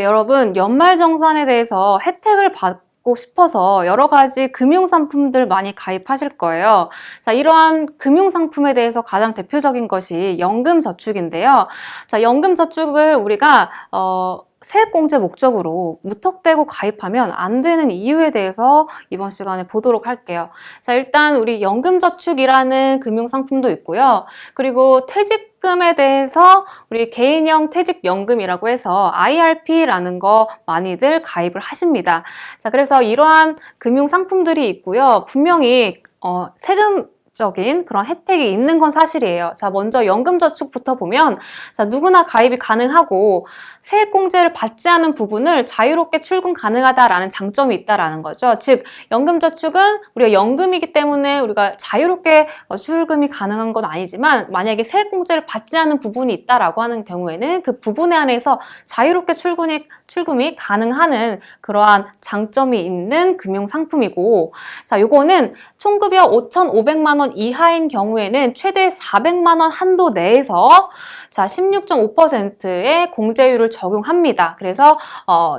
네, 여러분, 연말정산에 대해서 혜택을 받고 싶어서 여러 가지 금융상품들 많이 가입하실 거예요. 자, 이러한 금융상품에 대해서 가장 대표적인 것이 연금저축인데요. 자, 연금저축을 우리가 세액공제 목적으로 무턱대고 가입하면 안 되는 이유에 대해서 이번 시간에 보도록 할게요. 자, 일단 우리 연금저축이라는 금융상품도 있고요. 그리고 퇴직금에 대해서 우리 개인형 퇴직연금이라고 해서 IRP라는 거 많이들 가입을 하십니다. 자, 그래서 이러한 금융상품들이 있고요. 분명히 세금적인 그런 혜택이 있는 건 사실이에요. 자, 먼저 연금저축부터 보면, 자, 누구나 가입이 가능하고 세액공제를 받지 않은 부분을 자유롭게 출금 가능하다라는 장점이 있다라는 거죠. 즉, 연금저축은 우리가 연금이기 때문에 우리가 자유롭게 출금이 가능한 건 아니지만, 만약에 세액공제를 받지 않은 부분이 있다라고 하는 경우에는 그 부분에 한해서 자유롭게 출금이 가능한 그러한 장점이 있는 금융상품이고, 자, 요거는 총급여 5,500만 원 이하인 경우에는 최대 400만 원 한도 내에서 자, 16.5%의 공제율을 적용합니다. 그래서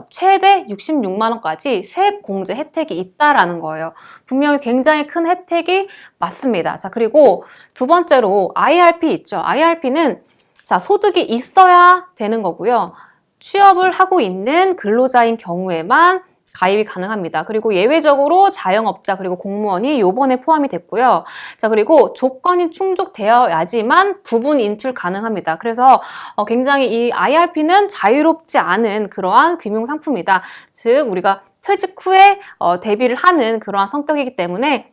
최대 66만 원까지 세액 공제 혜택이 있다라는 거예요. 분명히 굉장히 큰 혜택이 맞습니다. 자, 그리고 두 번째로 IRP 있죠. IRP는 자, 소득이 있어야 되는 거고요. 취업을 하고 있는 근로자인 경우에만 가입이 가능합니다. 그리고 예외적으로 자영업자 그리고 공무원이 요번에 포함이 됐고요. 자, 그리고 조건이 충족되어야지만 부분 인출 가능합니다. 그래서 굉장히 이 IRP는 자유롭지 않은 그러한 금융상품이다. 즉 우리가 퇴직 후에 대비를 하는 그러한 성격이기 때문에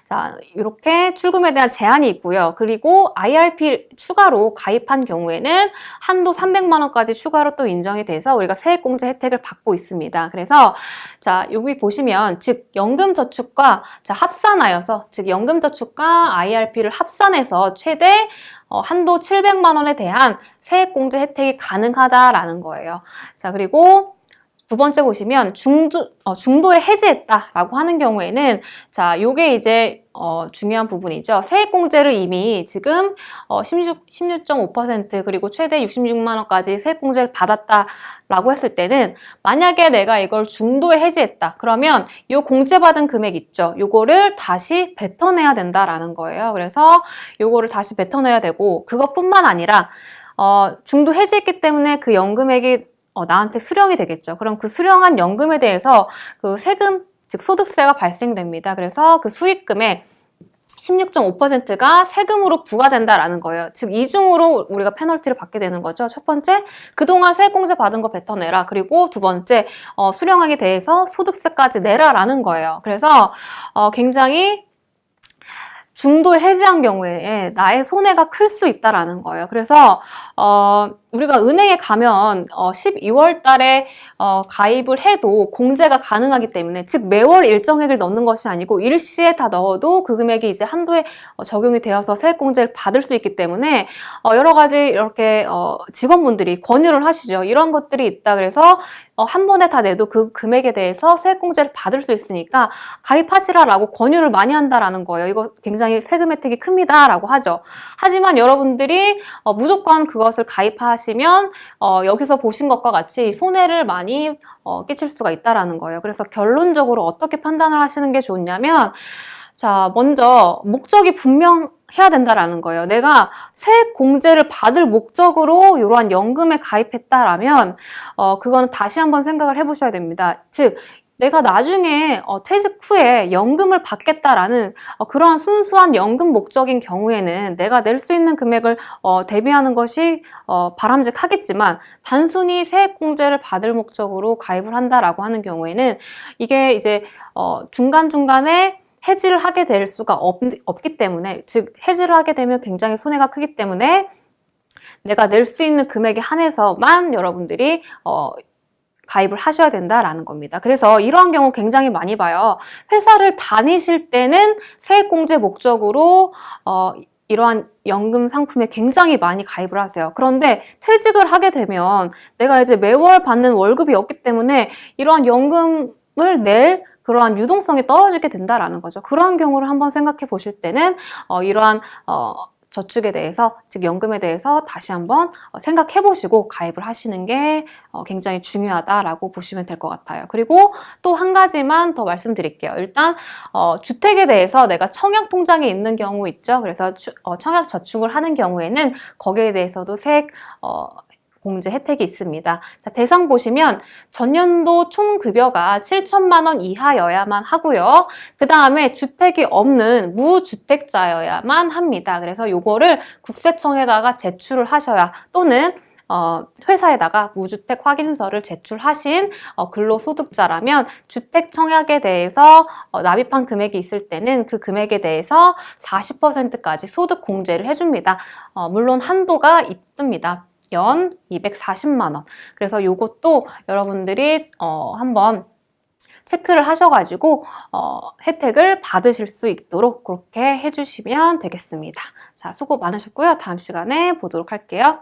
자, 이렇게 출금에 대한 제한이 있고요. 그리고 IRP 추가로 가입한 경우에는 한도 300만 원까지 추가로 또 인정이 돼서 우리가 세액공제 혜택을 받고 있습니다. 그래서 자, 여기 보시면 즉 연금저축과 자, 합산하여서 즉 연금저축과 IRP를 합산해서 최대 한도 700만 원에 대한 세액공제 혜택이 가능하다라는 거예요. 자, 그리고 두 번째 보시면 중도에 해지했다라고 하는 경우에는 자, 요게 이제 중요한 부분이죠. 세액공제를 이미 지금 16.5% 그리고 최대 66만 원까지 세액공제를 받았다라고 했을 때는 만약에 내가 이걸 중도에 해지했다. 그러면 요 공제받은 금액 있죠. 요거를 다시 뱉어내야 된다라는 거예요. 그래서 요거를 다시 뱉어내야 되고 그것뿐만 아니라 중도 해지했기 때문에 그 연금액이 나한테 수령이 되겠죠. 그럼 그 수령한 연금에 대해서 그 세금, 즉 소득세가 발생됩니다. 그래서 그 수익금의 16.5%가 세금으로 부과된다라는 거예요. 즉 이중으로 우리가 페널티를 받게 되는 거죠. 첫 번째, 그동안 세액공제 받은 거 뱉어내라. 그리고 두 번째, 수령하게 대해서 소득세까지 내라라는 거예요. 그래서 굉장히 중도에 해지한 경우에 나의 손해가 클 수 있다라는 거예요. 그래서 우리가 은행에 가면 12월 달에 가입을 해도 공제가 가능하기 때문에 즉 매월 일정액을 넣는 것이 아니고 일시에 다 넣어도 그 금액이 이제 한도에 적용이 되어서 세액공제를 받을 수 있기 때문에 여러 가지 이렇게 직원분들이 권유를 하시죠. 이런 것들이 있다 그래서 한 번에 다 내도 그 금액에 대해서 세액공제를 받을 수 있으니까 가입하시라라고 권유를 많이 한다라는 거예요. 이거 굉장히 세금 혜택이 큽니다라고 하죠. 하지만 여러분들이 무조건 그것을 가입하시면 여기서 보신 것과 같이 손해를 많이 끼칠 수가 있다라는 거예요. 그래서 결론적으로 어떻게 판단을 하시는 게 좋냐면 자, 먼저 목적이 분명해야 된다라는 거예요. 내가 세액 공제를 받을 목적으로 이러한 연금에 가입했다라면 그거는 다시 한번 생각을 해보셔야 됩니다. 즉 내가 나중에 퇴직 후에 연금을 받겠다라는 그러한 순수한 연금 목적인 경우에는 내가 낼 수 있는 금액을 대비하는 것이 바람직하겠지만 단순히 세액공제를 받을 목적으로 가입을 한다라고 하는 경우에는 이게 이제 중간중간에 해지를 하게 될 수가 없기 때문에 즉 해지를 하게 되면 굉장히 손해가 크기 때문에 내가 낼 수 있는 금액에 한해서만 여러분들이 가입을 하셔야 된다라는 겁니다. 그래서 이러한 경우 굉장히 많이 봐요. 회사를 다니실 때는 세액공제 목적으로 이러한 연금 상품에 굉장히 많이 가입을 하세요. 그런데 퇴직을 하게 되면 내가 이제 매월 받는 월급이 없기 때문에 이러한 연금을 낼 그러한 유동성이 떨어지게 된다라는 거죠. 그러한 경우를 한번 생각해 보실 때는 이러한 저축에 대해서, 즉 연금에 대해서 다시 한번 생각해 보시고 가입을 하시는 게 굉장히 중요하다라고 보시면 될 것 같아요. 그리고 또 한 가지만 더 말씀드릴게요. 일단 주택에 대해서 내가 청약 통장에 있는 경우 있죠. 그래서 청약 저축을 하는 경우에는 거기에 대해서도 세액 공제 혜택이 있습니다. 자, 대상 보시면 전년도 총 급여가 7천만 원 이하여야만 하고요. 그 다음에 주택이 없는 무주택자여야만 합니다. 그래서 요거를 국세청에다가 제출을 하셔야, 또는 회사에다가 무주택 확인서를 제출하신 근로소득자라면 주택 청약에 대해서 납입한 금액이 있을 때는 그 금액에 대해서 40%까지 소득 공제를 해줍니다. 물론 한도가 있습니다. 연 240만 원. 그래서 요것도 여러분들이 한번 체크를 하셔가지고 혜택을 받으실 수 있도록 그렇게 해주시면 되겠습니다. 자, 수고 많으셨고요. 다음 시간에 보도록 할게요.